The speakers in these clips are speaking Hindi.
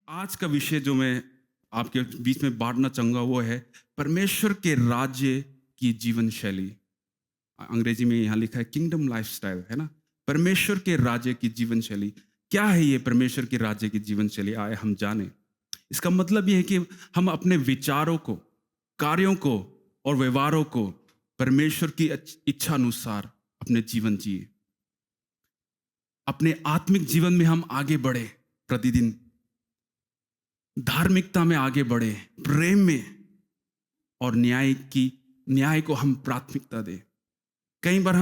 आज का विषय जो मैं आपके बीच में बांटना चाहूँगा वो है परमेश्वर के राज्य की जीवन शैली। अंग्रेजी में यहाँ लिखा है किंगडम लाइफस्टाइल, है ना। परमेश्वर के राज्य की जीवन शैली क्या है? ये परमेश्वर के राज्य की जीवन शैली आए हम जाने। इसका मतलब ये है कि हम अपने विचारों को, कार्यों को और व्यवहारों को परमेश्वर की इच्छा अनुसार अपने जीवन जिए। अपने आत्मिक जीवन में हम आगे बढ़े, प्रतिदिन धार्मिकता में आगे बढ़े, प्रेम में, और न्याय को हम प्राथमिकता दें। कई बार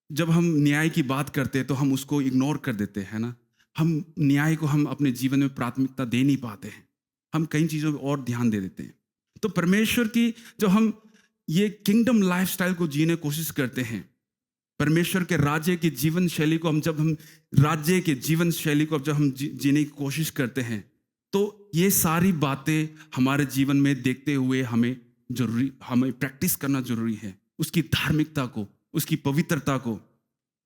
जब हम न्याय की बात करते हैं तो हम उसको इग्नोर कर देते हैं ना। हम न्याय को हम अपने जीवन में प्राथमिकता दे नहीं पाते हैं। हम कई चीज़ों पर और ध्यान दे देते हैं। तो परमेश्वर की जो हम ये किंगडम लाइफस्टाइल को जीने की कोशिश करते हैं, परमेश्वर के राज्य की जीवन शैली को जब हम जीने की कोशिश करते हैं, तो ये सारी बातें हमारे जीवन में देखते हुए हमें प्रैक्टिस करना जरूरी है। उसकी धार्मिकता को, उसकी पवित्रता को,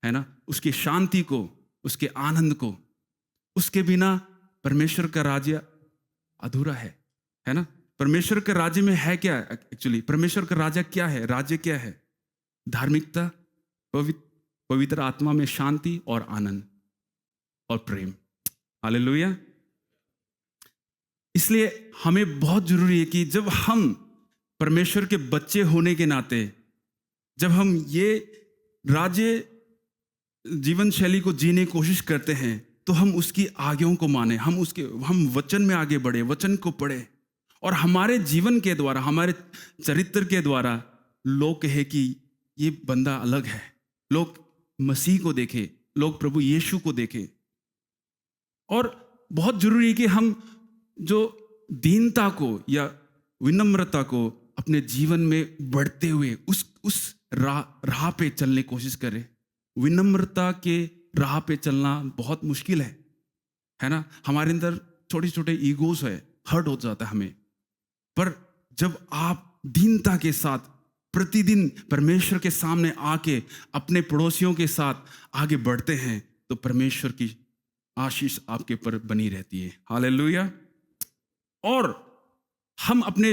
है ना, उसकी शांति को, उसके आनंद को। उसके बिना परमेश्वर का राज्य अधूरा है ना। परमेश्वर के राज्य में है क्या? एक्चुअली परमेश्वर का राज्य क्या है? राज्य क्या है? धार्मिकता, पवित्र आत्मा में शांति और आनंद और प्रेम। हालेलुया। इसलिए हमें बहुत जरूरी है कि जब हम परमेश्वर के बच्चे होने के नाते, जब हम ये राज्य जीवन शैली को जीने की कोशिश करते हैं, तो हम उसकी आज्ञाओं को माने, हम वचन में आगे बढ़े, वचन को पढ़े, और हमारे जीवन के द्वारा, हमारे चरित्र के द्वारा लोग कहे कि ये बंदा अलग है। लोग मसीह को देखे, लोग प्रभु यीशु को देखे। और बहुत जरूरी है कि हम जो दीनता को या विनम्रता को अपने जीवन में बढ़ते हुए उस राह पे चलने की कोशिश करें। विनम्रता के राह पे चलना बहुत मुश्किल है ना। हमारे अंदर छोटे छोटे ईगोस है, हर्ट हो जाता है हमें। पर जब आप दीनता के साथ प्रतिदिन परमेश्वर के सामने आके अपने पड़ोसियों के साथ आगे बढ़ते हैं, तो परमेश्वर की आशीष आपके ऊपर बनी रहती है। हालेलुया। और हम अपने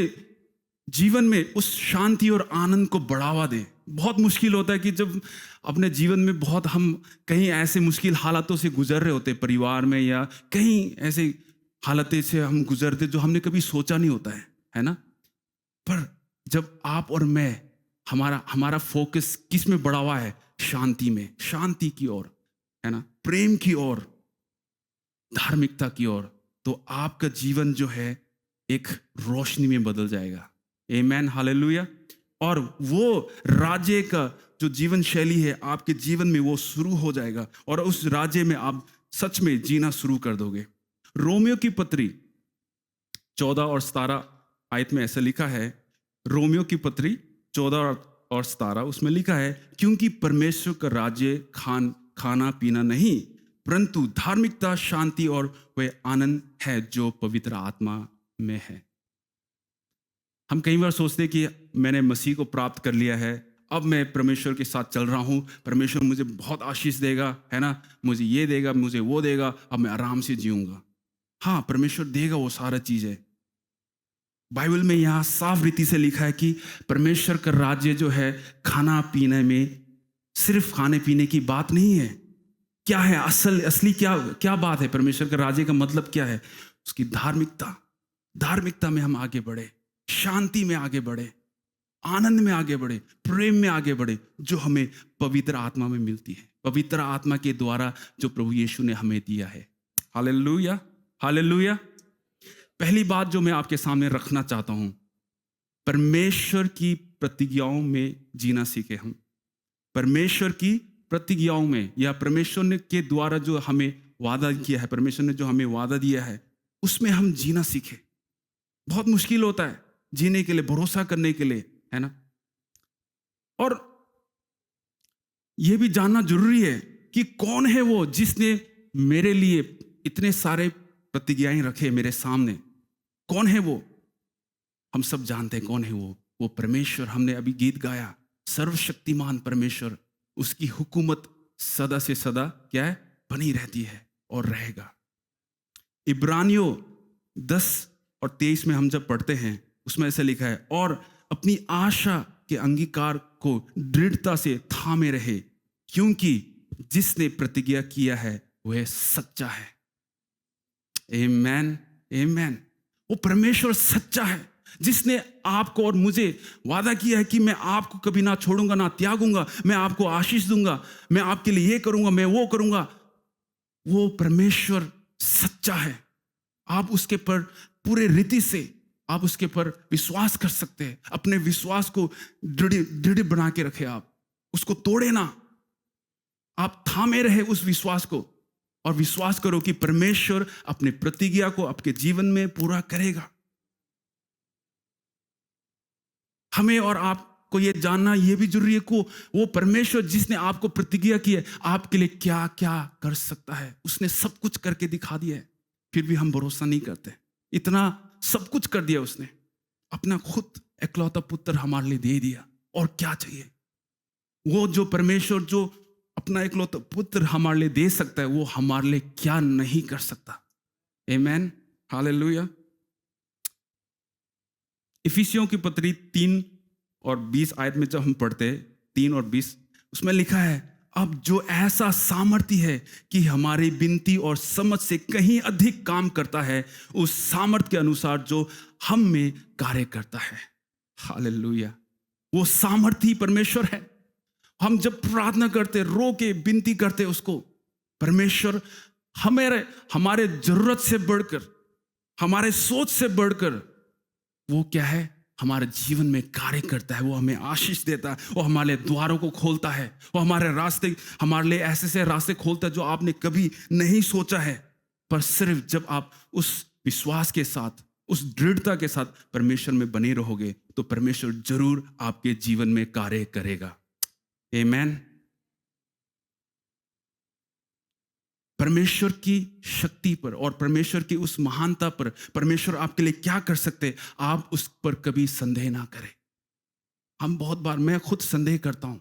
जीवन में उस शांति और आनंद को बढ़ावा दें। बहुत मुश्किल होता है कि जब अपने जीवन में हम कहीं ऐसे मुश्किल हालातों से गुजर रहे होते, परिवार में या कहीं ऐसे हालातें से हम गुजरते जो हमने कभी सोचा नहीं होता है ना। पर जब आप और मैं, हमारा फोकस किस में बढ़ा हुआ है? शांति में, शांति की ओर, है ना, प्रेम की ओर, धार्मिकता की ओर, तो आपका जीवन जो है एक रोशनी में बदल जाएगा। आमेन, हालेलुया। और वो राज्य का जो जीवन शैली है आपके जीवन में, वो शुरू हो जाएगा, और उस राज्य में आप सच में जीना शुरू कर दोगे। रोमियो की पत्री 14 और 17 आयत में ऐसा लिखा है। रोमियो की पत्री 14 और 17, उसमें लिखा है, क्योंकि परमेश्वर का राज्य खाना पीना नहीं, परंतु धार्मिकता, शांति और वह आनंद है जो पवित्र आत्मा में है। हम कई बार सोचते हैं कि मैंने मसीह को प्राप्त कर लिया है, अब मैं परमेश्वर के साथ चल रहा हूँ, परमेश्वर मुझे बहुत आशीष देगा, है ना, मुझे ये देगा, मुझे वो देगा, अब मैं आराम से जीऊंगा। हाँ, परमेश्वर देगा वो सारा चीजें। बाइबल में यहाँ साफ रीति से लिखा है कि परमेश्वर का राज्य जो है खाना पीने में, सिर्फ खाने पीने की बात नहीं है। क्या है असली क्या बात है? परमेश्वर के राज्य का मतलब क्या है? उसकी धार्मिकता में हम आगे बढ़े, शांति में आगे बढ़े, आनंद में आगे बढ़े, प्रेम में आगे बढ़े, जो हमें पवित्र आत्मा में मिलती है, पवित्र आत्मा के द्वारा जो प्रभु यीशु ने हमें दिया है। Hallelujah, hallelujah. पहली बात जो मैं आपके सामने रखना चाहता हूं, परमेश्वर की प्रतिज्ञाओं में जीना सीखे हम। परमेश्वर की प्रतिज्ञाओं में, या परमेश्वर ने के द्वारा जो हमें वादा किया है, परमेश्वर ने जो हमें वादा दिया है, उसमें हम जीना सीखे। बहुत मुश्किल होता है जीने के लिए, भरोसा करने के लिए, है ना। और यह भी जानना जरूरी है कि कौन है वो जिसने मेरे लिए इतने सारे प्रतिज्ञाएं रखे मेरे सामने। कौन है वो? हम सब जानते हैं कौन है वो परमेश्वर। हमने अभी गीत गाया, सर्वशक्तिमान परमेश्वर, उसकी हुकूमत सदा से सदा क्या है? बनी रहती है और रहेगा। इब्रानियों 10:23 में हम जब पढ़ते हैं उसमें ऐसे लिखा है, और अपनी आशा के अंगीकार को दृढ़ता से थामे रहे, क्योंकि जिसने प्रतिज्ञा किया है वह सच्चा है। आमेन, आमेन। वो परमेश्वर सच्चा है, जिसने आपको और मुझे वादा किया है कि मैं आपको कभी ना छोड़ूंगा ना त्यागूंगा, मैं आपको आशीष दूंगा, मैं आपके लिए ये करूंगा, मैं वो करूंगा। वो परमेश्वर सच्चा है। आप उसके पर पूरे रीति से आप उसके पर विश्वास कर सकते हैं। अपने विश्वास को दृढ़ बना के रखे, आप उसको तोड़े ना, आप थामे रहे उस विश्वास को, और विश्वास करो कि परमेश्वर अपने प्रतिज्ञा को आपके जीवन में पूरा करेगा। हमें और आपको यह जानना यह भी जरूरी है कि वो परमेश्वर जिसने आपको प्रतिज्ञा की है आपके लिए क्या क्या कर सकता है। उसने सब कुछ करके दिखा दिया है, फिर भी हम भरोसा नहीं करते। इतना सब कुछ कर दिया उसने, अपना खुद इकलौता पुत्र हमारे लिए दे दिया, और क्या चाहिए। वो जो परमेश्वर जो अपना इकलौता पुत्र हमारे लिए दे सकता है, वो हमारे लिए क्या नहीं कर सकता। आमेन, हालेलुया। इफिसियों की पत्री 3:20 आयत में जब हम पढ़ते 3:20, उसमें लिखा है, अब जो ऐसा सामर्थ्य है कि हमारी विनती और समझ से कहीं अधिक काम करता है, उस सामर्थ्य के अनुसार जो हम में कार्य करता है। हालेलुया। वो सामर्थ्य परमेश्वर है। हम जब प्रार्थना करते, रो के विनती करते उसको, परमेश्वर हमारे जरूरत से बढ़कर, हमारे सोच से बढ़कर वो क्या है, हमारे जीवन में कार्य करता है। वो हमें आशीष देता है, वो हमारे लिए द्वारों को खोलता है, वो हमारे रास्ते, हमारे लिए ऐसे ऐसे रास्ते खोलता है जो आपने कभी नहीं सोचा है। पर सिर्फ जब आप उस विश्वास के साथ, उस दृढ़ता के साथ परमेश्वर में बने रहोगे, तो परमेश्वर जरूर आपके जीवन में कार्य करेगा। आमेन। परमेश्वर की शक्ति पर और परमेश्वर की उस महानता पर, परमेश्वर आपके लिए क्या कर सकते, आप उस पर कभी संदेह ना करें। हम बहुत बार, मैं खुद संदेह करता हूं,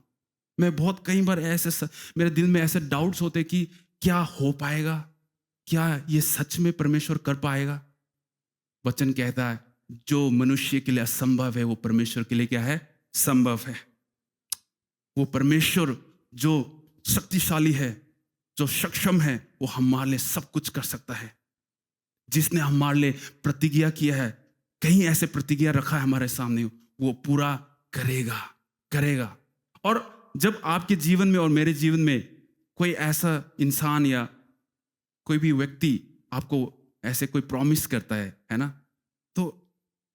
मैं बहुत कई बार ऐसे मेरे दिल में ऐसे डाउट्स होते कि क्या हो पाएगा, क्या ये सच में परमेश्वर कर पाएगा। वचन कहता है जो मनुष्य के लिए असंभव है वो परमेश्वर के लिए क्या है, संभव है। वो परमेश्वर जो शक्तिशाली है, जो सक्षम है, वो हमारे लिए सब कुछ कर सकता है। जिसने हमारे लिए प्रतिज्ञा किया है, कहीं ऐसे प्रतिज्ञा रखा है हमारे सामने, वो पूरा करेगा। और जब आपके जीवन में और मेरे जीवन में कोई ऐसा इंसान या कोई भी व्यक्ति आपको ऐसे कोई प्रॉमिस करता है ना, तो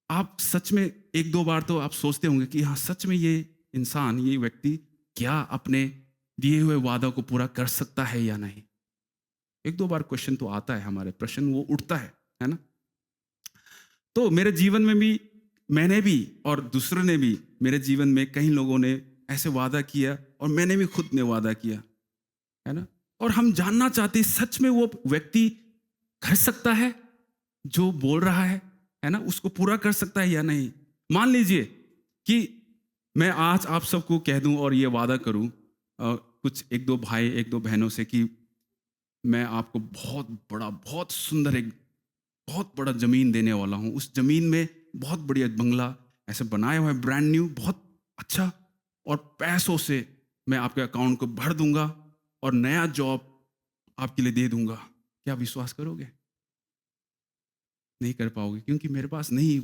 आप सच में 1-2 बार तो आप सोचते होंगे कि हाँ, सच में ये इंसान, ये व्यक्ति क्या अपने दिए हुए वादा को पूरा कर सकता है या नहीं। 1-2 बार क्वेश्चन तो आता है, हमारे प्रश्न वो उठता है ना। तो मेरे जीवन में भी, मैंने भी और दूसरों ने भी, मेरे जीवन में कई लोगों ने ऐसे वादा किया और मैंने भी खुद ने वादा किया, है ना। और हम जानना चाहते सच में वो व्यक्ति कर सकता है जो बोल रहा है ना, उसको पूरा कर सकता है या नहीं। मान लीजिए कि मैं आज आप सबको कह दूं और ये वादा करूं, कुछ 1-2 भाई 1-2 बहनों से, कि मैं आपको बहुत बड़ा, बहुत सुंदर, एक बहुत बड़ा जमीन देने वाला हूं। उस जमीन में बहुत बढ़िया बंगला ऐसे बनाया हुआ है, ब्रांड न्यू, बहुत अच्छा, और पैसों से मैं आपके अकाउंट को भर दूंगा और नया जॉब आपके लिए दे दूंगा। क्या विश्वास करोगे? नहीं कर पाओगे, क्योंकि मेरे पास नहीं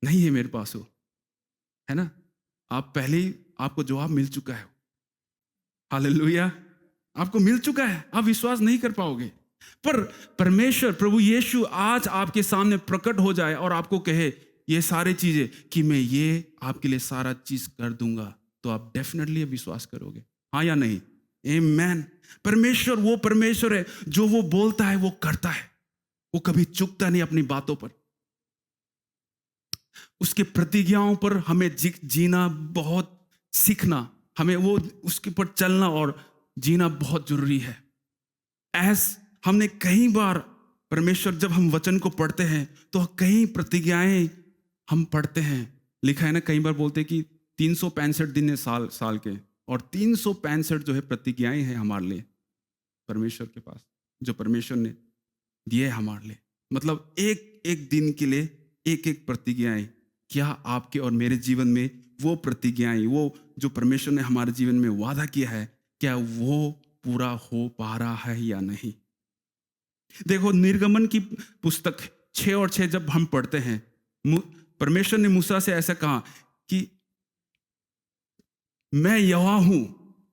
है मेरे पास वो, है ना। आप पहले ही, आपको जवाब मिल चुका है। हालेलुया, आपको मिल चुका है, आप विश्वास नहीं कर पाओगे। पर परमेश्वर, प्रभु यीशु आज आपके सामने प्रकट हो जाए और आपको कहे ये सारी चीजें, कि मैं ये आपके लिए सारा चीज कर दूंगा, तो आप डेफिनेटली विश्वास करोगे, हाँ या नहीं? आमेन। परमेश्वर वो परमेश्वर है जो वो बोलता है वो करता है, वो कभी चूकता नहीं अपनी बातों पर। उसके प्रतिज्ञाओं पर हमें जीना बहुत सीखना, हमें वो उसके पर चलना और जीना बहुत जरूरी है। हमने कई बार परमेश्वर, जब हम वचन को पढ़ते हैं तो कई प्रतिज्ञाएं हम पढ़ते हैं, लिखा है ना, कई बार बोलते हैं कि 365 दिन है साल के, और 365 जो है प्रतिज्ञाएं हैं हमारे लिए परमेश्वर के पास, जो परमेश्वर ने दिए हमारे लिए। मतलब एक एक दिन के लिए एक एक प्रतिज्ञाएं। क्या आपके और मेरे जीवन में वो प्रतिज्ञाएं, वो जो परमेश्वर ने हमारे जीवन में वादा किया है, क्या वो पूरा हो पा रहा है या नहीं? देखो, निर्गमन की पुस्तक 6 और 6 जब हम पढ़ते हैं, परमेश्वर ने मूसा से ऐसा कहा कि मैं यहोवा हूं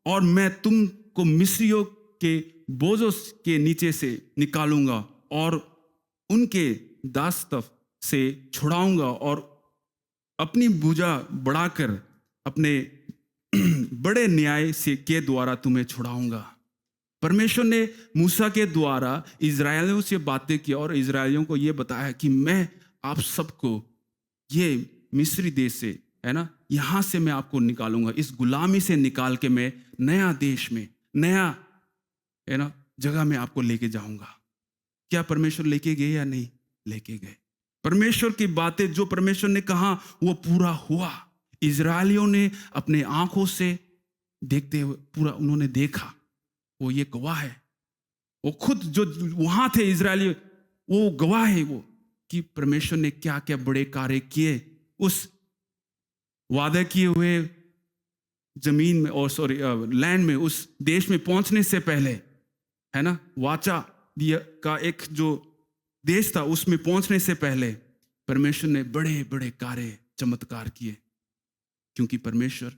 और मैं तुमको मिस्रियों के बोझों के नीचे से निकालूंगा और उनके दास्तव से छुड़ाऊंगा और अपनी भुजा बढ़ाकर अपने बड़े न्याय से के द्वारा तुम्हें छुड़ाऊंगा। परमेश्वर ने मूसा के द्वारा इजरायलियों से बातें की और इजरायलियों को यह बताया कि मैं आप सबको ये मिस्री देश से, है ना, यहां से मैं आपको निकालूंगा, इस गुलामी से निकाल के मैं नया देश में, नया, है ना, जगह में आपको लेके जाऊंगा। क्या परमेश्वर लेके गए या नहीं? लेके गए। परमेश्वर की बातें जो परमेश्वर ने कहा वो पूरा हुआ। इजरायलियों ने अपने आंखों से देखते हुए पूरा उन्होंने देखा। वो ये गवाह है, वो खुद जो वहां थे इजरायली, वो गवाह है वो कि परमेश्वर ने क्या क्या बड़े कार्य किए उस वादा किए हुए जमीन में, और लैंड में, उस देश में पहुंचने से पहले, है ना, वाचा दिया का एक जो देश था उसमें पहुंचने से पहले परमेश्वर ने बड़े बड़े कार्य चमत्कार किए, क्योंकि परमेश्वर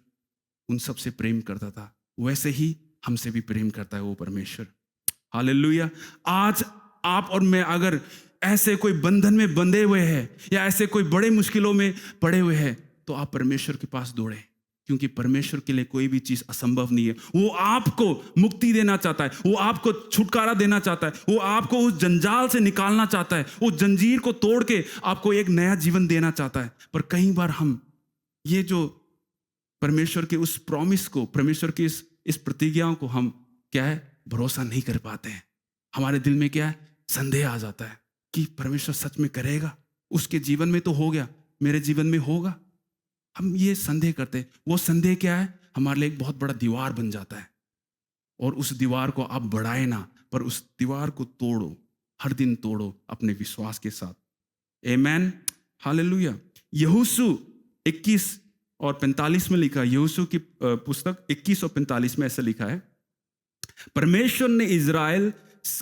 उन सब से प्रेम करता था। वैसे ही हमसे भी प्रेम करता है वो परमेश्वर। हालेलुया। आज आप और मैं अगर ऐसे कोई बंधन में बंधे हुए हैं या ऐसे कोई बड़े मुश्किलों में पड़े हुए हैं, तो आप परमेश्वर के पास दौड़े, क्योंकि परमेश्वर के लिए कोई भी चीज असंभव नहीं है। वो आपको मुक्ति देना चाहता है, वो आपको छुटकारा देना चाहता है, वो आपको उस जंजाल से निकालना चाहता है, वो जंजीर को तोड़ के आपको एक नया जीवन देना चाहता है। पर कई बार हम ये जो परमेश्वर के उस प्रॉमिस को, परमेश्वर की इस प्रतिज्ञाओं को हम क्या है, भरोसा नहीं कर पाते हैं। हमारे दिल में क्या है, संदेह आ जाता है कि परमेश्वर सच में करेगा, उसके जीवन में तो हो गया, मेरे जीवन में होगा। हम ये संदेह करते हैं। वो संदेह क्या है, हमारे लिए एक बहुत बड़ा दीवार बन जाता है। और उस दीवार को आप बढ़ाए ना, पर उस दीवार को तोड़ो, हर दिन तोड़ो अपने विश्वास के साथ। आमेन, हालेलुया। यहोशू 21 और 45 में लिखा, यहोशू की पुस्तक 21 और 45 में ऐसा लिखा है, परमेश्वर ने इजराइल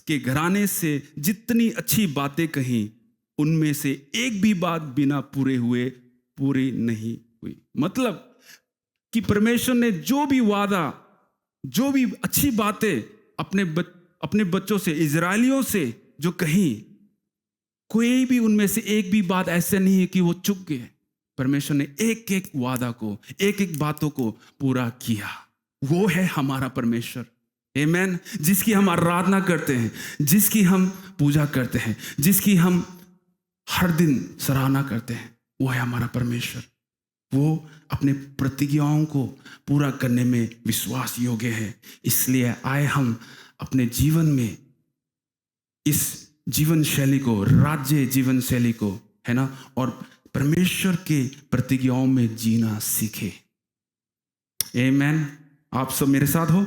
के घराने से जितनी अच्छी बातें कही, उनमें से एक भी बात बिना पूरे हुए पूरी नहीं हुई। मतलब कि परमेश्वर ने जो भी वादा, जो भी अच्छी बातें अपने बच्चों से, इजरायलियों से जो कही, कोई भी उनमें से एक भी बात ऐसे नहीं है कि वो चुक गए। परमेश्वर ने एक एक वादा को, एक एक बातों को पूरा किया। वो है हमारा परमेश्वर। आमेन। जिसकी हम आराधना करते हैं, जिसकी हम पूजा करते हैं, जिसकी हम हर दिन सराहना करते हैं, वो है हमारा परमेश्वर। वो अपने प्रतिज्ञाओं को पूरा करने में विश्वास योग्य है। इसलिए आए हम अपने जीवन में इस जीवन शैली को, राज्य जीवन शैली को, है ना, और परमेश्वर के प्रतिज्ञाओं में जीना सीखे। आमेन। आप सब मेरे साथ हो?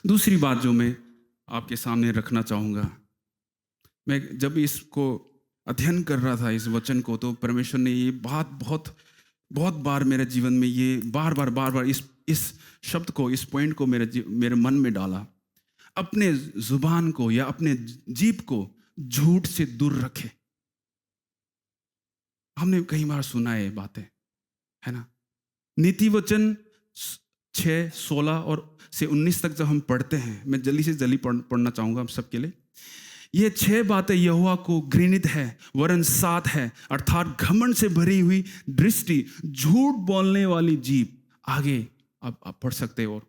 दूसरी बात जो मैं आपके सामने रखना चाहूँगा, मैं जब इसको अध्ययन कर रहा था इस वचन को, तो परमेश्वर ने ये बात बहुत बार मेरे जीवन में, ये बार बार इस शब्द को, इस पॉइंट को मेरे मन में डाला। अपने जुबान को या अपने जीभ को झूठ से दूर रखे। हमने कई बार सुना है बातें, है ना। नीति वचन 6:16 और से 19 तक जब हम पढ़ते हैं, मैं जल्दी से जल्दी पढ़ना चाहूंगा हम सबके लिए। ये 6 बातें यहोवा को घृणित है, वरन 7 है, अर्थात घमंड से भरी हुई दृष्टि, झूठ बोलने वाली जीभ। आगे आप पढ़ सकते हो। और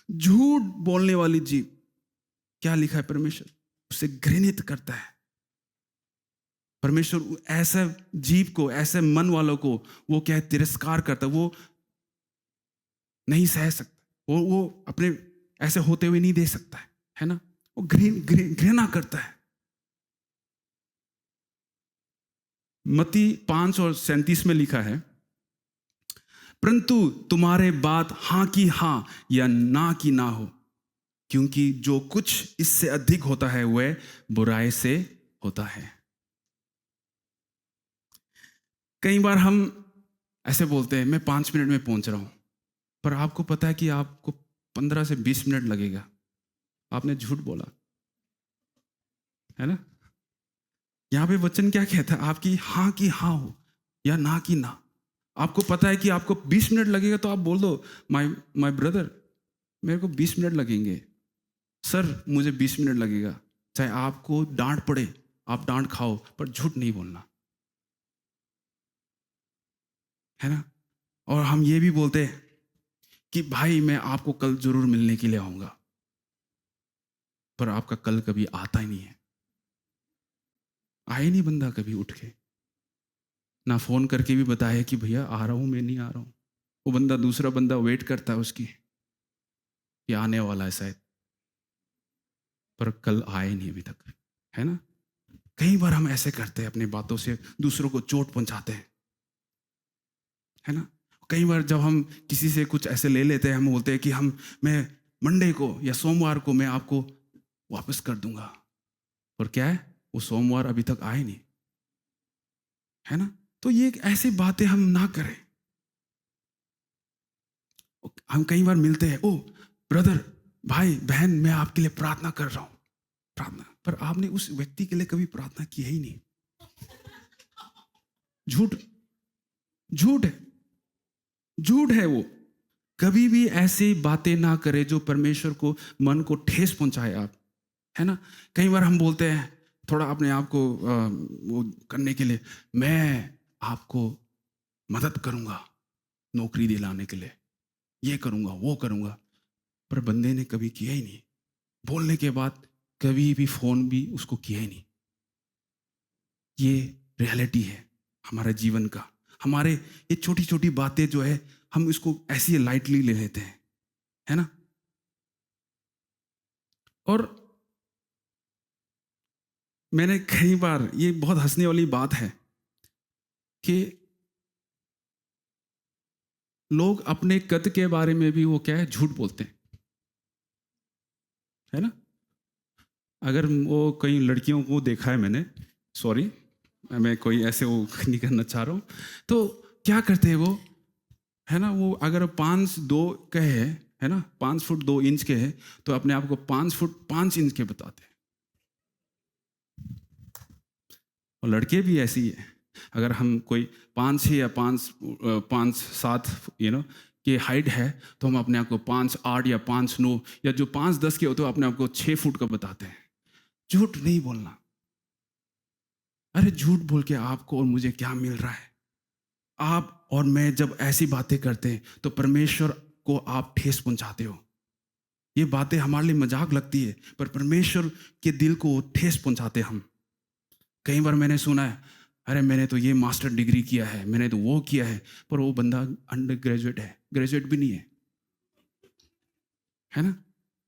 झूठ बोलने वाली जीभ, क्या लिखा है, परमेश्वर उसे घृणित करता है। परमेश्वर ऐसे जीव को, ऐसे मन वालों को वो क्या है, तिरस्कार करता है। वो नहीं सह सकता, वो अपने ऐसे होते हुए नहीं दे सकता है ना। वो घृणा करता है। मत्ती 5:37 में लिखा है, परंतु तुम्हारे बात हाँ की हाँ या ना की ना हो, क्योंकि जो कुछ इससे अधिक होता है वह बुराई से होता है। कई बार हम ऐसे बोलते हैं मैं 5 मिनट में पहुंच रहा हूं, पर आपको पता है कि आपको 15 से 20 मिनट लगेगा। आपने झूठ बोला, है ना। यहां पे वचन क्या कहता है? आपकी हाँ की हाँ हो या ना की ना। आपको पता है कि आपको 20 मिनट लगेगा तो आप बोल दो, माय ब्रदर मेरे को 20 मिनट लगेंगे, सर मुझे 20 मिनट लगेगा। चाहे आपको डांट पड़े, आप डांट खाओ, पर झूठ नहीं बोलना, है ना। और हम ये भी बोलते हैं कि भाई मैं आपको कल जरूर मिलने के लिए आऊंगा, पर आपका कल कभी आता ही नहीं है। आए नहीं बंदा कभी उठ के, ना फोन करके भी बताया कि भैया आ रहा हूं, मैं नहीं आ रहा हूं। वो बंदा, दूसरा बंदा वेट करता है उसकी, ये आने वाला है शायद, पर कल आए नहीं अभी तक, है ना। कई बार हम ऐसे करते हैं, अपनी बातों से दूसरों को चोट पहुंचाते हैं, है ना। कई बार जब हम किसी से कुछ ऐसे ले लेते हैं, हम बोलते हैं कि मैं मंडे को या सोमवार को मैं आपको वापस कर दूंगा, और क्या है, वो सोमवार अभी तक आए नहीं, है ना। तो ये ऐसी बातें हम ना करें। हम कई बार मिलते हैं, ओ ब्रदर, भाई बहन, मैं आपके लिए प्रार्थना कर रहा हूं, प्रार्थना, पर आपने उस व्यक्ति के लिए कभी प्रार्थना की ही नहीं। झूठ, झूठ है, झूठ है वो। कभी भी ऐसी बातें ना करें जो परमेश्वर को, मन को ठेस पहुंचाए आप, है ना। कई बार हम बोलते हैं थोड़ा अपने आप को वो करने के लिए, मैं आपको मदद करूंगा नौकरी दिलाने के लिए, ये करूंगा वो करूंगा, पर बंदे ने कभी किया ही नहीं। बोलने के बाद कभी भी फोन भी उसको किया ही नहीं। ये रियलिटी है हमारे जीवन का। हमारे ये छोटी छोटी बातें जो है, हम इसको ऐसी लाइटली ले लेते हैं, है ना। और मैंने कई बार, ये बहुत हंसने वाली बात है कि लोग अपने कद के बारे में भी वो क्या है, झूठ बोलते हैं, है ना। अगर वो कई लड़कियों को देखा है मैंने, सॉरी मैं कोई ऐसे वो नहीं करना चाह रहा हूँ, तो क्या करते हैं वो, है ना, वो अगर 5'2" के है ना, 5'2" के है, तो अपने आप को 5'5" के बताते हैं। और लड़के भी ऐसी ही है। अगर हम कोई 5'6" या 5'7" के हाइट है, तो हम अपने आप को 5'8" या 5'9" या जो 5'10" के होते हैं अपने आप को 6 फुट का बताते हैं। झूठ नहीं बोलना। अरे झूठ बोल के आपको और मुझे क्या मिल रहा है? आप और मैं जब ऐसी बातें करते हैं तो परमेश्वर को आप ठेस पहुंचाते हो। ये बातें हमारे लिए मजाक लगती है, पर परमेश्वर के दिल को ठेस पहुंचाते हम। कई बार मैंने सुना है, अरे मैंने तो ये मास्टर डिग्री किया है, मैंने तो वो किया है, पर वो बंदा अंडर ग्रेजुएट है, ग्रेजुएट भी नहीं है ना।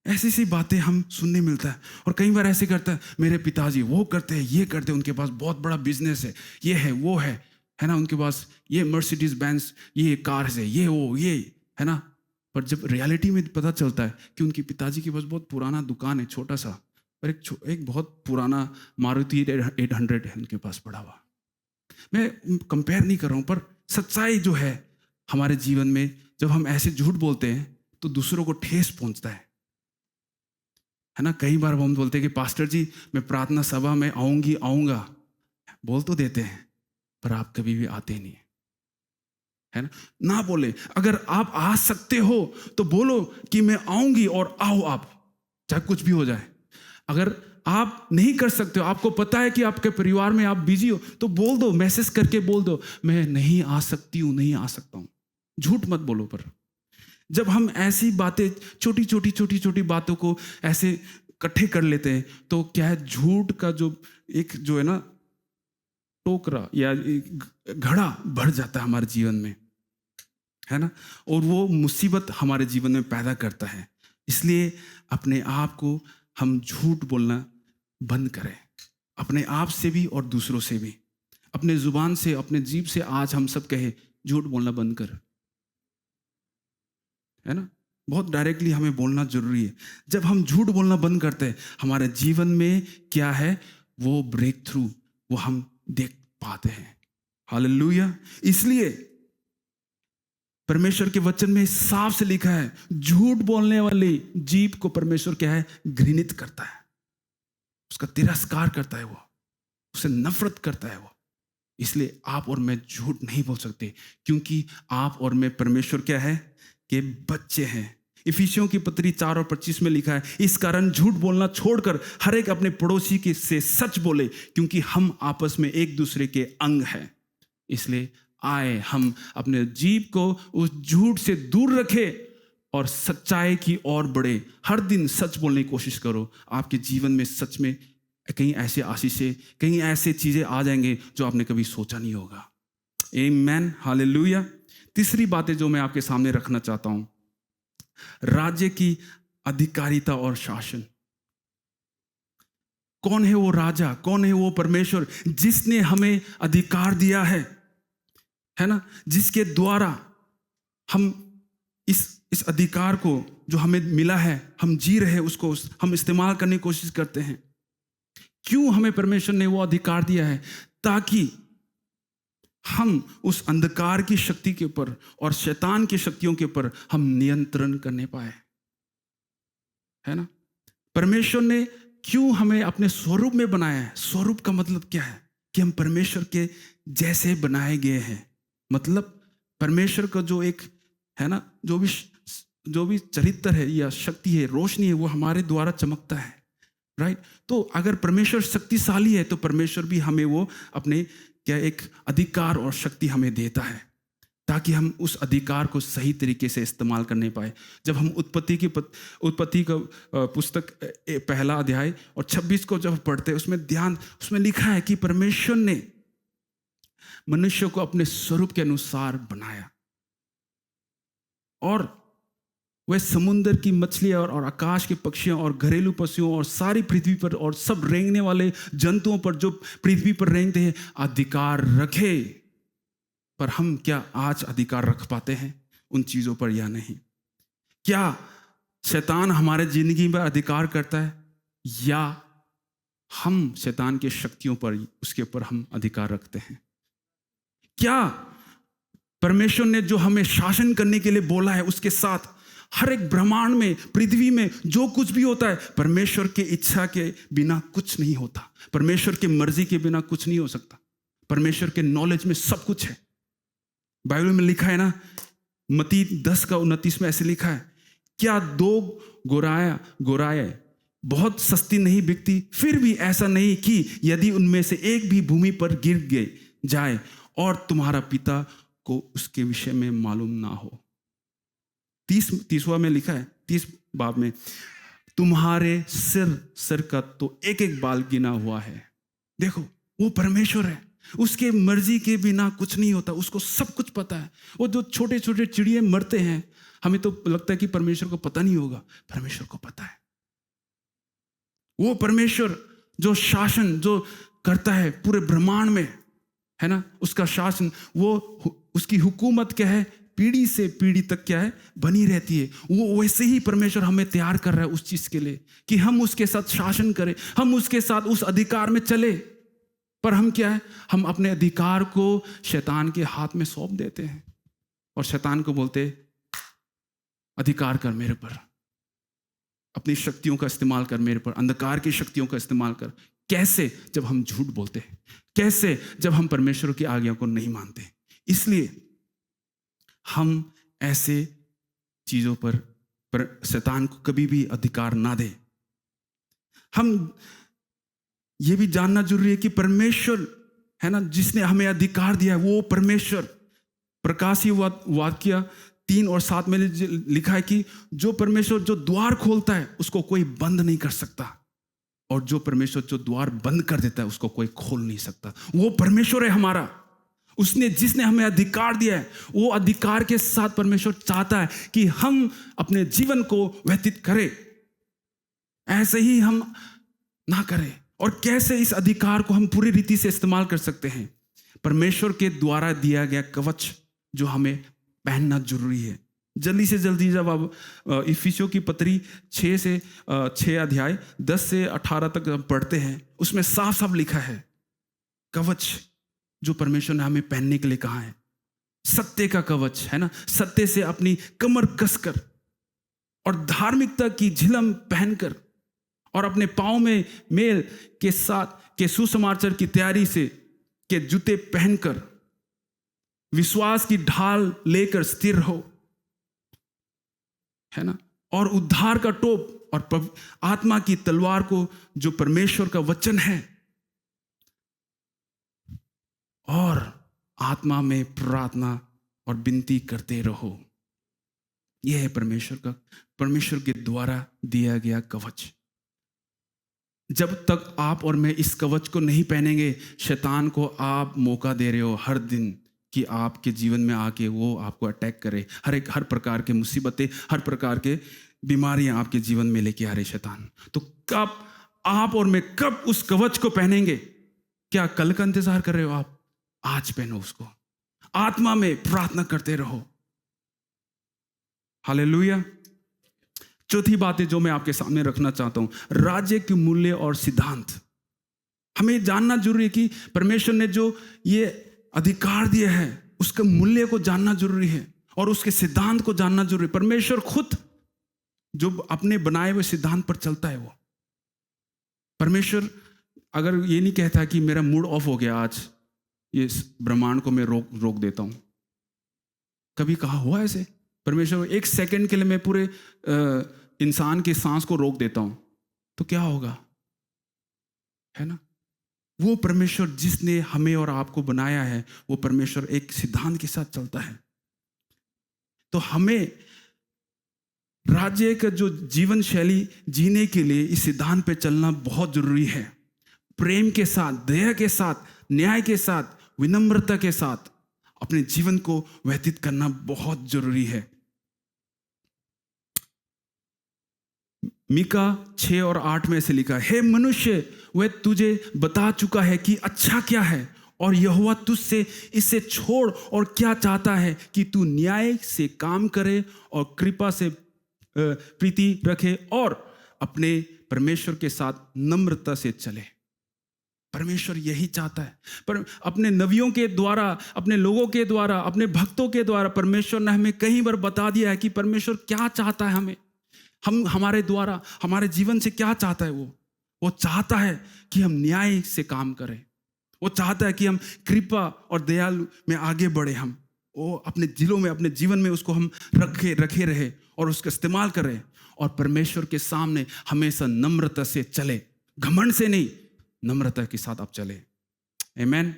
ऐसी सी बातें हम सुनने मिलता है। और कई बार ऐसे करता है, मेरे पिताजी वो करते हैं, ये करते हैं, उनके पास बहुत बड़ा बिजनेस है, ये है वो है ना, उनके पास ये मर्सिडीज बेंज ये कार है, ये वो ये, है ना। पर जब रियलिटी में पता चलता है कि उनके पिताजी के पास बहुत पुराना दुकान है, छोटा सा, पर एक बहुत पुराना मारुति 800 है उनके पास पड़ा हुआ। मैं कंपेयर नहीं कर रहा हूं, पर सच्चाई जो है हमारे जीवन में, जब हम ऐसे झूठ बोलते हैं तो दूसरों को ठेस पहुंचता है ना। कई बार हम बोलते हैं कि पास्टर जी मैं प्रार्थना सभा में आऊंगा, बोल तो देते हैं, पर आप कभी भी आते नहीं, है ना। ना बोले, अगर आप आ सकते हो तो बोलो कि मैं आऊंगी, और आओ आप, चाहे कुछ भी हो जाए। अगर आप नहीं कर सकते हो, आपको पता है कि आपके परिवार में आप बिजी हो, तो बोल दो, मैसेज करके बोल दो, मैं नहीं आ सकती हूं, नहीं आ सकता हूं। झूठ मत बोलो। पर जब हम ऐसी बातें, छोटी छोटी बातों को ऐसे इकट्ठे कर लेते हैं, तो क्या है, झूठ का जो है ना टोकरा या घड़ा बढ़ जाता है हमारे जीवन में, है ना। और वो मुसीबत हमारे जीवन में पैदा करता है। इसलिए अपने आप को हम झूठ बोलना बंद करें, अपने आप से भी और दूसरों से भी। अपने जुबान से, अपने जीभ से आज हम सब कहे, झूठ बोलना बंद कर, है ना। बहुत डायरेक्टली हमें बोलना जरूरी है। जब हम झूठ बोलना बंद करते हैं, हमारे जीवन में क्या है, वो ब्रेक थ्रू वो हम देख पाते हैं। हालेलुया। इसलिए परमेश्वर के वचन में साफ से लिखा है, झूठ बोलने वाली जीभ को परमेश्वर क्या है, घृणित करता है, उसका तिरस्कार करता है, वो उससे नफरत करता है वो। इसलिए आप और मैं झूठ नहीं बोल सकते, क्योंकि आप और मैं परमेश्वर क्या है कि बच्चे हैं। इफिसियों की पत्री 4 और 25 में लिखा है, इस कारण झूठ बोलना छोड़कर हर एक अपने पड़ोसी के से सच बोले, क्योंकि हम आपस में एक दूसरे के अंग हैं। इसलिए आए हम अपने जीभ को उस झूठ से दूर रखें और सच्चाई की ओर बढ़े। हर दिन सच बोलने की कोशिश करो। आपके जीवन में सच में कहीं ऐसे आशीषें, कहीं ऐसे चीजें आ जाएंगे जो आपने कभी सोचा नहीं होगा। आमीन, हालेलुया। तीसरी बातें जो मैं आपके सामने रखना चाहता हूं, राज्य की अधिकारिता और शासन। कौन है वो राजा, कौन है वो परमेश्वर जिसने हमें अधिकार दिया है ना, जिसके द्वारा हम इस अधिकार को जो हमें मिला है, हम जी रहे हैं, उसको हम इस्तेमाल करने की कोशिश करते हैं। क्यों हमें परमेश्वर ने वो अधिकार दिया है? ताकि हम उस अंधकार की शक्ति के ऊपर और शैतान की शक्तियों के ऊपर हम नियंत्रण करने पाए, है ना। परमेश्वर ने क्यों हमें अपने स्वरूप में बनाया है? स्वरूप का मतलब क्या है? कि हम परमेश्वर के जैसे बनाए गए हैं। मतलब परमेश्वर का जो एक है ना, जो भी चरित्र है या शक्ति है, रोशनी है, वो हमारे द्वारा चमकता है, राइट। तो अगर परमेश्वर शक्तिशाली है तो परमेश्वर भी हमें वो अपने क्या एक अधिकार और शक्ति हमें देता है, ताकि हम उस अधिकार को सही तरीके से इस्तेमाल करने पाए। जब हम उत्पत्ति का पुस्तक 1 अध्याय और 26 को जब पढ़ते हैं, उसमें लिखा है कि परमेश्वर ने मनुष्य को अपने स्वरूप के अनुसार बनाया, और वह समुद्र की मछलियां और आकाश के पक्षियों और घरेलू पशुओं और सारी पृथ्वी पर और सब रेंगने वाले जंतुओं पर जो पृथ्वी पर रेंगते हैं अधिकार रखे। पर हम क्या आज अधिकार रख पाते हैं उन चीजों पर या नहीं? क्या शैतान हमारे जिंदगी में अधिकार करता है, या हम शैतान की शक्तियों पर, उसके ऊपर हम अधिकार रखते हैं? क्या परमेश्वर ने जो हमें शासन करने के लिए बोला है, उसके साथ हर एक ब्रह्मांड में, पृथ्वी में जो कुछ भी होता है, परमेश्वर के इच्छा के बिना कुछ नहीं होता, परमेश्वर की मर्जी के बिना कुछ नहीं हो सकता। परमेश्वर के नॉलेज में सब कुछ है। बाइबल में लिखा है ना, मत्ती 10:29 में ऐसे लिखा है, क्या 2 गोराएं बहुत सस्ती नहीं बिकती? फिर भी ऐसा नहीं कि यदि उनमें से एक भी भूमि पर गिर जाए और तुम्हारा पिता को उसके विषय में मालूम ना हो। 30वां में लिखा है, 30 बाब में, तुम्हारे सिर का तो एक एक बाल गिना हुआ है। देखो, वो परमेश्वर है, उसके मर्जी के बिना कुछ नहीं होता, उसको सब कुछ पता है। वो जो छोटे छोटे चिड़िए मरते हैं, हमें तो लगता है कि परमेश्वर को पता नहीं होगा, परमेश्वर को पता है। वो परमेश्वर जो शासन जो करता है पूरे ब्रह्मांड में, है ना, उसका शासन, वो उसकी हुकूमत क्या है, पीढ़ी से पीढ़ी तक क्या है, बनी रहती है। वो वैसे ही परमेश्वर हमें तैयार कर रहा है उस चीज के लिए कि हम उसके साथ शासन करें, हम उसके साथ उस अधिकार में चले। पर हम क्या है, हम अपने अधिकार को शैतान के हाथ में सौंप देते हैं और शैतान को बोलते अधिकार कर मेरे पर, अपनी शक्तियों का इस्तेमाल कर मेरे पर, अंधकार की शक्तियों का इस्तेमाल कर। कैसे? जब हम झूठ बोलते हैं। कैसे? जब हम परमेश्वर की आज्ञा को नहीं मानते। इसलिए हम ऐसे चीजों पर शैतान को कभी भी अधिकार ना दे। हम ये भी जानना जरूरी है कि परमेश्वर है ना, जिसने हमें अधिकार दिया है, वो परमेश्वर, प्रकाशित वाक्य 3 और 7 में लिखा है कि जो परमेश्वर जो द्वार खोलता है उसको कोई बंद नहीं कर सकता, और जो परमेश्वर जो द्वार बंद कर देता है उसको कोई खोल नहीं सकता। वो परमेश्वर है हमारा, उसने जिसने हमें अधिकार दिया है। वो अधिकार के साथ परमेश्वर चाहता है कि हम अपने जीवन को व्यतीत करें, ऐसे ही हम ना करें। और कैसे इस अधिकार को हम पूरी रीति से इस्तेमाल कर सकते हैं? परमेश्वर के द्वारा दिया गया कवच जो हमें पहनना जरूरी है, जल्दी से जल्दी जब आप इफिसियों की पत्री 6 अध्याय 10 से 18 तक पढ़ते हैं, उसमें साफ साफ लिखा है कवच जो परमेश्वर ने हमें पहनने के लिए कहा है, सत्य का कवच है ना, सत्य से अपनी कमर कसकर और धार्मिकता की झिलम पहनकर और अपने पांव में मेल के साथ के सुसमाचार की तैयारी से के जूते पहनकर विश्वास की ढाल लेकर स्थिर रहो, है ना, और उद्धार का टोप और आत्मा की तलवार को जो परमेश्वर का वचन है, और आत्मा में प्रार्थना और विनती करते रहो। यह है परमेश्वर के द्वारा दिया गया कवच। जब तक आप और मैं इस कवच को नहीं पहनेंगे, शैतान को आप मौका दे रहे हो हर दिन कि आपके जीवन में आके वो आपको अटैक करे। हर प्रकार के मुसीबतें, हर प्रकार के बीमारियां आपके जीवन में लेके आ रहे शैतान। तो कब आप और मैं कब उस कवच को पहनेंगे? क्या कल का इंतजार कर रहे हो आप? आज पहनो उसको, आत्मा में प्रार्थना करते रहो। हालेलुया। चौथी बात है जो मैं आपके सामने रखना चाहता हूं, राज्य के मूल्य और सिद्धांत। हमें जानना जरूरी है कि परमेश्वर ने जो ये अधिकार दिया है उसके मूल्य को जानना जरूरी है और उसके सिद्धांत को जानना जरूरी है। परमेश्वर खुद जो अपने बनाए हुए सिद्धांत पर चलता है, वो परमेश्वर अगर ये नहीं कहता कि मेरा मूड ऑफ हो गया आज, ये ब्रह्मांड को मैं रोक देता हूं। कभी कहा हुआ ऐसे? परमेश्वर एक सेकंड के लिए मैं पूरे इंसान की सांस को रोक देता हूं तो क्या होगा, है ना? वो परमेश्वर जिसने हमें और आपको बनाया है, वो परमेश्वर एक सिद्धांत के साथ चलता है। तो हमें राज्य का जो जीवन शैली जीने के लिए इस सिद्धांत पे चलना बहुत जरूरी है। प्रेम के साथ, दया के साथ, न्याय के साथ, विनम्रता के साथ अपने जीवन को व्यतीत करना बहुत जरूरी है। मीका 6 और 8 में से लिखा, हे मनुष्य, वह तुझे बता चुका है कि अच्छा क्या है, और यहोवा तुझसे इसे छोड़ और क्या चाहता है कि तू न्याय से काम करे और कृपा से प्रीति रखे और अपने परमेश्वर के साथ नम्रता से चले। परमेश्वर यही चाहता है। पर अपने नबियों के द्वारा, अपने लोगों के द्वारा, अपने भक्तों के द्वारा परमेश्वर ने हमें कई बार बता दिया है कि परमेश्वर क्या चाहता है हमारे द्वारा, हमारे जीवन से क्या चाहता है। वो चाहता है कि हम न्याय से काम करें। वो चाहता है कि हम कृपा और दयालु में आगे बढ़े। वो अपने दिलों में, अपने जीवन में उसको हम रखे रहे और उसका इस्तेमाल करें, और परमेश्वर के सामने हमेशा नम्रता से चले, घमंड से नहीं, नम्रता के साथ आप चले। आमीन।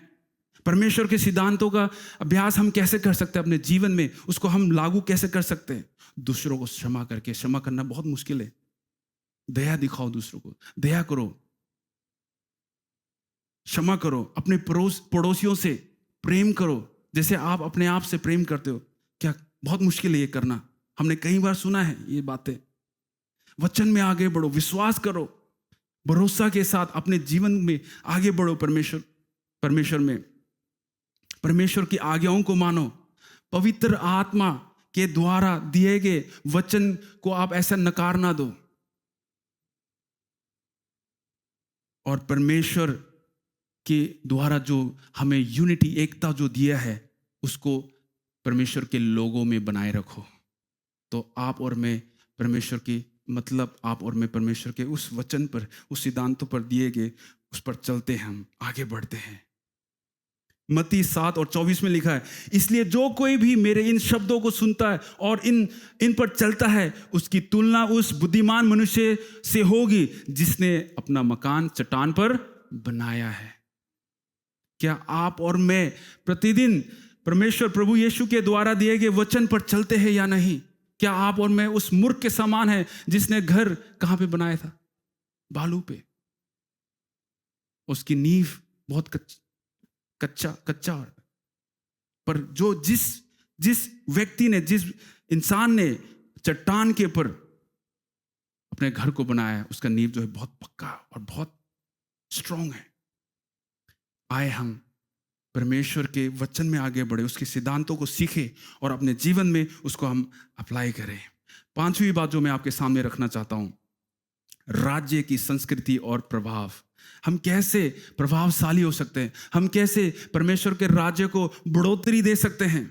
परमेश्वर के सिद्धांतों का अभ्यास हम कैसे कर सकते हैं अपने जीवन में, उसको हम लागू कैसे कर सकते हैं? दूसरों को क्षमा करके। क्षमा करना बहुत मुश्किल है। दया दिखाओ, दूसरों को दया करो, क्षमा करो, अपने पड़ोसियों से प्रेम करो जैसे आप अपने आप से प्रेम करते हो। क्या बहुत मुश्किल है ये करना। हमने कई बार सुना है ये बातें। वचन में आगे बढ़ो, विश्वास करो, भरोसा के साथ अपने जीवन में आगे बढ़ो। परमेश्वर की आज्ञाओं को मानो। पवित्र आत्मा के द्वारा दिए गए वचन को आप ऐसा नकार ना दो, और परमेश्वर के द्वारा जो हमें यूनिटी, एकता जो दिया है, उसको परमेश्वर के लोगों में बनाए रखो। तो आप और मैं परमेश्वर की, मतलब आप और मैं परमेश्वर के उस वचन पर, उस सिद्धांतों पर दिए गए, उस पर चलते हैं, हम आगे बढ़ते हैं। मत्ती 7 और 24 में लिखा है, इसलिए जो कोई भी मेरे इन शब्दों को सुनता है और इन पर चलता है, उसकी तुलना उस बुद्धिमान मनुष्य से होगी जिसने अपना मकान चट्टान पर बनाया है। क्या आप और मैं प्रतिदिन परमेश्वर प्रभु यीशु के द्वारा दिए गए वचन पर चलते हैं या नहीं? क्या आप और मैं उस मूर्ख के समान है जिसने घर कहां पे बनाया था? बालू पे। उसकी नींव बहुत कच्चा। पर जिस व्यक्ति ने, जिस इंसान ने चट्टान के ऊपर अपने घर को बनाया, उसका नींव जो है बहुत पक्का और बहुत स्ट्रांग है। आए हम परमेश्वर के वचन में आगे बढ़े, उसके सिद्धांतों को सीखे और अपने जीवन में उसको हम अप्लाई करें। पांचवी बात जो मैं आपके सामने रखना चाहता हूं, राज्य की संस्कृति और प्रभाव। हम कैसे प्रभावशाली हो सकते हैं, हम कैसे परमेश्वर के राज्य को बढ़ोतरी दे सकते हैं।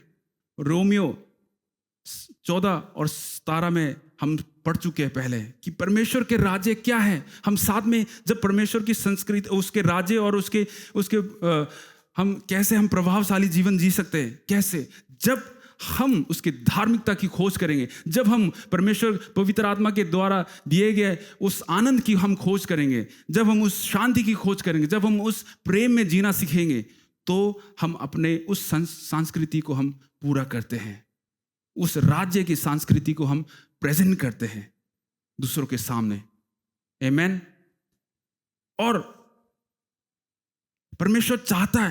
रोमियो 14 और 17 में हम पढ़ चुके हैं पहले कि परमेश्वर के राज्य क्या है। हम साथ में जब परमेश्वर की संस्कृति, उसके राज्य और उसके हम कैसे हम प्रभावशाली जीवन जी सकते हैं, कैसे, जब हम उसकी धार्मिकता की खोज करेंगे, जब हम परमेश्वर पवित्र आत्मा के द्वारा दिए गए उस आनंद की हम खोज करेंगे, जब हम उस शांति की खोज करेंगे, जब हम उस प्रेम में जीना सीखेंगे, तो हम अपने उस संस्कृति को हम पूरा करते हैं, उस राज्य की संस्कृति को हम प्रेजेंट करते हैं दूसरों के सामने। आमीन। और परमेश्वर चाहता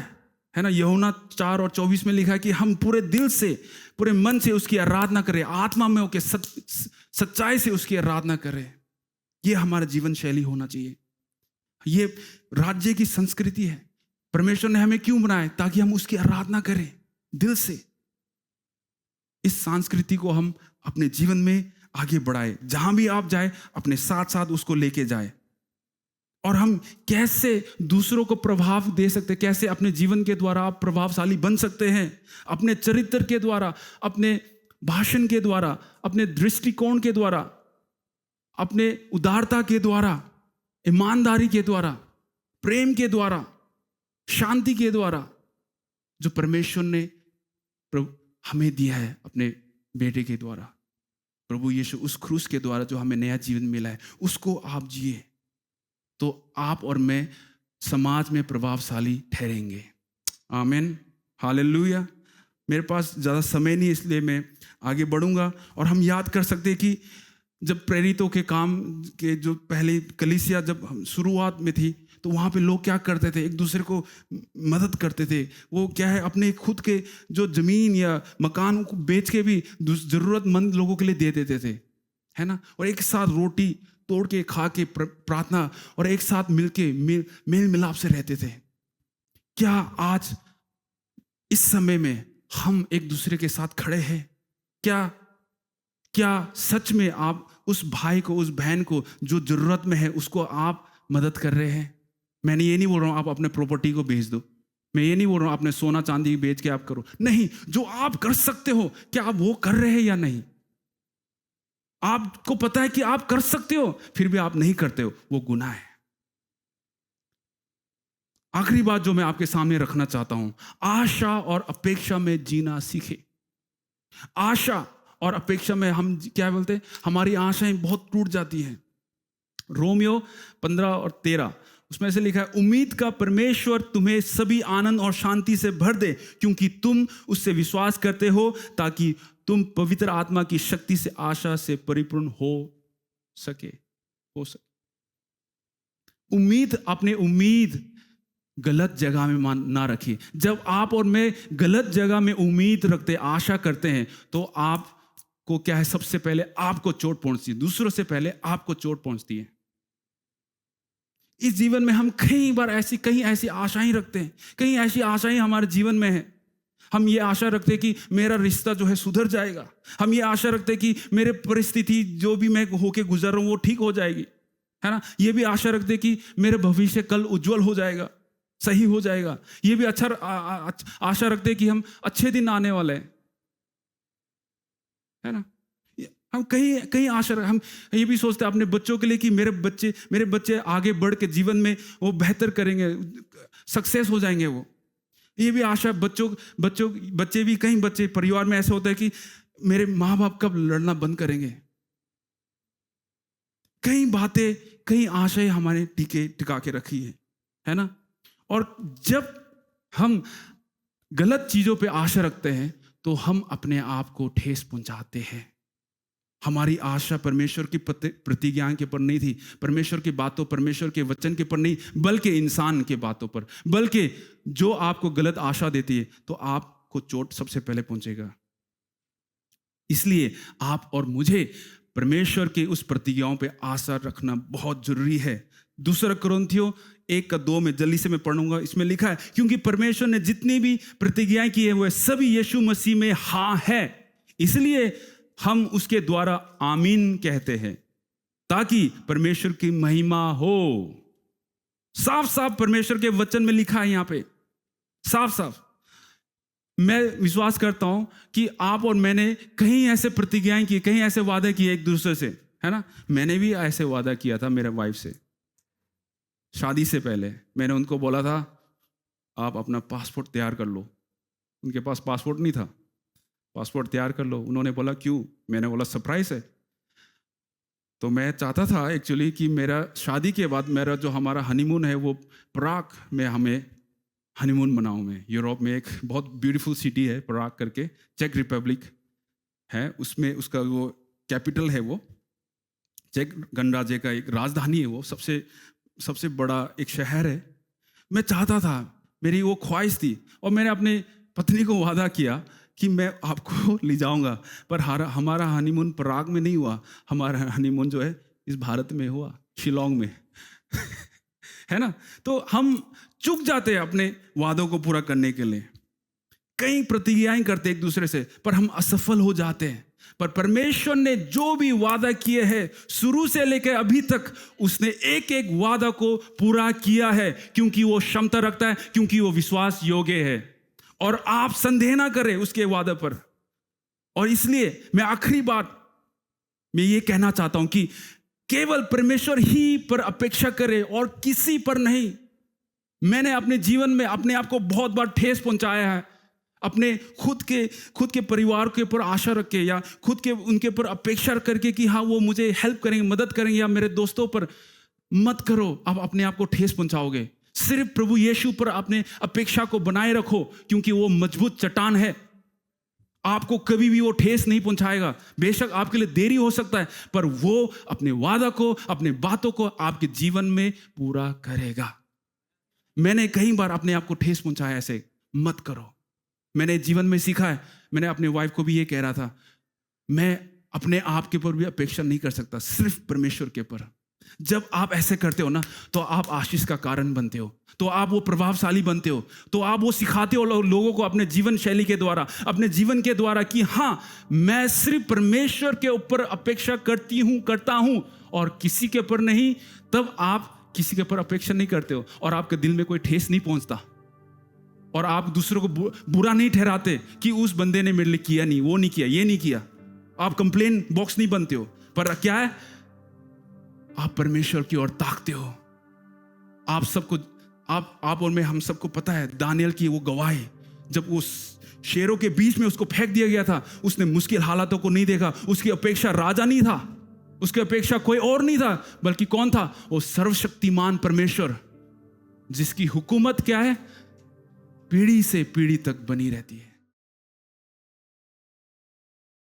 है ना, यूहन्ना 4 और 24 में लिखा है कि हम पूरे दिल से, पूरे मन से उसकी आराधना करें, आत्मा में होकर सच्चाई से उसकी आराधना करें। ये हमारा जीवन शैली होना चाहिए। ये राज्य की संस्कृति है। परमेश्वर ने हमें क्यों बनाया? ताकि हम उसकी आराधना करें दिल से। इस संस्कृति को हम अपने जीवन में आगे बढ़ाए, जहां भी आप जाए अपने साथ साथ उसको लेके जाए। और हम कैसे दूसरों को प्रभाव दे सकते हैं, कैसे अपने जीवन के द्वारा आप प्रभावशाली बन सकते हैं, अपने चरित्र के द्वारा, अपने भाषण के द्वारा, अपने दृष्टिकोण के द्वारा, अपने उदारता के द्वारा, ईमानदारी के द्वारा, प्रेम के द्वारा, शांति के द्वारा, जो परमेश्वर ने हमें दिया है अपने बेटे के द्वारा, प्रभु यीशु उस क्रूस के द्वारा जो हमें नया जीवन मिला है, उसको आप जिए, तो आप और मैं समाज में प्रभावशाली ठहरेंगे। आमीन, हालेलुया। मेरे पास ज़्यादा समय नहीं, इसलिए मैं आगे बढ़ूंगा। और हम याद कर सकते हैं कि जब प्रेरितों के काम के जो पहले कलीसिया जब शुरुआत में थी, तो वहाँ पे लोग क्या करते थे, एक दूसरे को मदद करते थे। वो क्या है, अपने खुद के जो ज़मीन या मकान को बेच के भी ज़रूरतमंद लोगों के लिए दे देते थे, है ना। और एक साथ रोटी तोड़ के खा के प्रार्थना और एक साथ मिलके मेल मिलाप से रहते थे। क्या आज इस समय में हम एक दूसरे के साथ खड़े हैं? क्या सच में आप उस भाई को, उस बहन को जो जरूरत में है, उसको आप मदद कर रहे हैं? मैंने ये नहीं बोल रहा हूं आप अपने प्रॉपर्टी को बेच दो, मैं ये नहीं बोल रहा हूं अपने सोना चांदी बेच के आप करो, नहीं। जो आप कर सकते हो, क्या आप वो कर रहे हैं या नहीं? आपको पता है कि आप कर सकते हो, फिर भी आप नहीं करते हो, वो गुनाह है। आखिरी बात जो मैं आपके सामने रखना चाहता हूं, आशा और अपेक्षा में जीना सीखे। आशा और अपेक्षा में हम क्या बोलते हैं, हमारी आशाएं बहुत टूट जाती हैं। रोमियो 15 और 13 उसमें से लिखा है, उम्मीद का परमेश्वर तुम्हें सभी आनंद और शांति से भर दे, क्योंकि तुम उससे विश्वास करते हो, ताकि तुम पवित्र आत्मा की शक्ति से आशा से परिपूर्ण हो सके। उम्मीद, अपने उम्मीद गलत जगह में ना रखिए। जब आप और मैं गलत जगह में उम्मीद रखते, आशा करते हैं, तो आपको क्या है, सबसे पहले आपको चोट पहुंचती है, दूसरों से पहले आपको चोट पहुंचती है। इस जीवन में हम कई बार कहीं ऐसी आशाएं रखते हैं, कहीं ऐसी आशाएं हमारे जीवन में है। हम ये आशा रखते हैं कि मेरा रिश्ता जो है सुधर जाएगा, हम ये आशा रखते हैं कि मेरे परिस्थिति जो भी मैं होके गुजर रहा हूं वो ठीक हो जाएगी, है ना। ये भी आशा रखते हैं कि मेरे भविष्य कल उज्जवल हो जाएगा, सही हो जाएगा। ये भी आशा रखते हैं कि हम अच्छे दिन आने वाले हैं, है ना। हम कहीं आशा, हम ये भी सोचते हैं अपने बच्चों के लिए कि मेरे बच्चे आगे बढ़ के जीवन में वो बेहतर करेंगे, सक्सेस हो जाएंगे वो। ये भी आशा बच्चे भी, कई बच्चे परिवार में ऐसे होते हैं कि मेरे माँ बाप कब लड़ना बंद करेंगे। कई बातें, कई आशाएं हमारे टिका के रखी है ना। और जब हम गलत चीजों पे आशा रखते हैं तो हम अपने आप को ठेस पहुंचाते हैं। हमारी आशा परमेश्वर की प्रतिज्ञा के पर नहीं थी, परमेश्वर की बातों, परमेश्वर के वचन के पर नहीं, बल्कि इंसान के बातों पर। बल्कि जो आपको गलत आशा देती है तो आपको चोट सबसे पहले पहुंचेगा। इसलिए आप और मुझे परमेश्वर के उस प्रतिज्ञाओं पे आशा रखना बहुत जरूरी है। 2 कुरिन्थियों 1 का 2 में, जल्दी से मैं पढ़ूंगा, इसमें लिखा है, क्योंकि परमेश्वर ने जितनी भी प्रतिज्ञाएं की है वह सभी यीशु मसीह में हाँ है, इसलिए हम उसके द्वारा आमीन कहते हैं, ताकि परमेश्वर की महिमा हो। साफ साफ परमेश्वर के वचन में लिखा है, यहां पे साफ साफ। मैं विश्वास करता हूं कि आप और मैंने कहीं ऐसे प्रतिज्ञाएं की, कहीं ऐसे वादे किए एक दूसरे से, है ना। मैंने भी ऐसे वादा किया था मेरे वाइफ से शादी से पहले। मैंने उनको बोला था आप अपना पासपोर्ट तैयार कर लो। उनके पास पासपोर्ट नहीं था, पासपोर्ट तैयार कर लो। उन्होंने बोला क्यों? मैंने बोला सरप्राइज है। तो मैं चाहता था एक्चुअली कि मेरा शादी के बाद मेरा जो हमारा हनीमून है वो प्राग में हमें हनीमून मनाऊं। मैं यूरोप में एक बहुत ब्यूटीफुल सिटी है प्राग करके, चेक रिपब्लिक है, उसमें उसका वो कैपिटल है, वो चेक गणराज्य का एक राजधानी है, वो सबसे बड़ा एक शहर है। मैं चाहता था, मेरी वो ख्वाहिश थी, और मैंने अपने पत्नी को वादा किया कि मैं आपको ले जाऊंगा। पर हमारा हनीमून प्राग में नहीं हुआ, हमारा हनीमून जो है इस भारत में हुआ, शिलोंग में है ना। तो हम चूक जाते हैं अपने वादों को पूरा करने के लिए, कई प्रतिज्ञाएं करते एक दूसरे से, पर हम असफल हो जाते हैं। पर परमेश्वर ने जो भी वादा किए हैं शुरू से लेकर अभी तक, उसने एक एक वादा को पूरा किया है, क्योंकि वो क्षमता रखता है, क्योंकि वो विश्वास योग्य है, और आप संदेह ना करें उसके वादे पर। और इसलिए मैं आखिरी बात मैं ये कहना चाहता हूं कि केवल परमेश्वर ही पर अपेक्षा करें और किसी पर नहीं। मैंने अपने जीवन में अपने आप को बहुत बार ठेस पहुंचाया है, अपने खुद के परिवार के ऊपर आशा रख के, या खुद के उनके ऊपर अपेक्षा करके कि हाँ वो मुझे हेल्प करेंगे, मदद करेंगे, या मेरे दोस्तों पर। मत करो, आप अपने आप को ठेस पहुंचाओगे। सिर्फ प्रभु यीशु पर अपने अपेक्षा को बनाए रखो, क्योंकि वो मजबूत चट्टान है, आपको कभी भी वो ठेस नहीं पहुंचाएगा। बेशक आपके लिए देरी हो सकता है, पर वो अपने वादा को, अपने बातों को आपके जीवन में पूरा करेगा। मैंने कई बार अपने आप को ठेस पहुंचाया, ऐसे मत करो। मैंने जीवन में सीखा है, मैंने अपने वाइफ को भी ये कह रहा था, मैं अपने आप के ऊपर भी अपेक्षा नहीं कर सकता, सिर्फ परमेश्वर के ऊपर। जब आप ऐसे करते हो ना, तो आप आशीष का कारण बनते हो, तो आप वो प्रभावशाली बनते हो, तो आप वो सिखाते हो लोगों को अपने जीवन शैली के द्वारा, अपने जीवन के द्वारा, कि हाँ मैं सिर्फ परमेश्वर के ऊपर अपेक्षा करता हूं और किसी के ऊपर नहीं। तब आप किसी के ऊपर अपेक्षा नहीं करते हो, और आपके दिल में कोई ठेस नहीं पहुंचता, और आप दूसरों को बुरा नहीं ठहराते कि उस बंदे ने मेरे लिए किया नहीं, वो नहीं किया, ये नहीं किया। आप कंप्लेन बॉक्स नहीं बनते हो, पर क्या है, आप परमेश्वर की ओर ताकते हो। आप सबको, आप और मैं, हम सबको पता है दानियल की वो गवाही, जब उस शेरों के बीच में उसको फेंक दिया गया था, उसने मुश्किल हालातों को नहीं देखा। उसकी अपेक्षा राजा नहीं था, उसकी अपेक्षा कोई और नहीं था, बल्कि कौन था? वो सर्वशक्तिमान परमेश्वर, जिसकी हुकूमत क्या है, पीढ़ी से पीढ़ी तक बनी रहती है।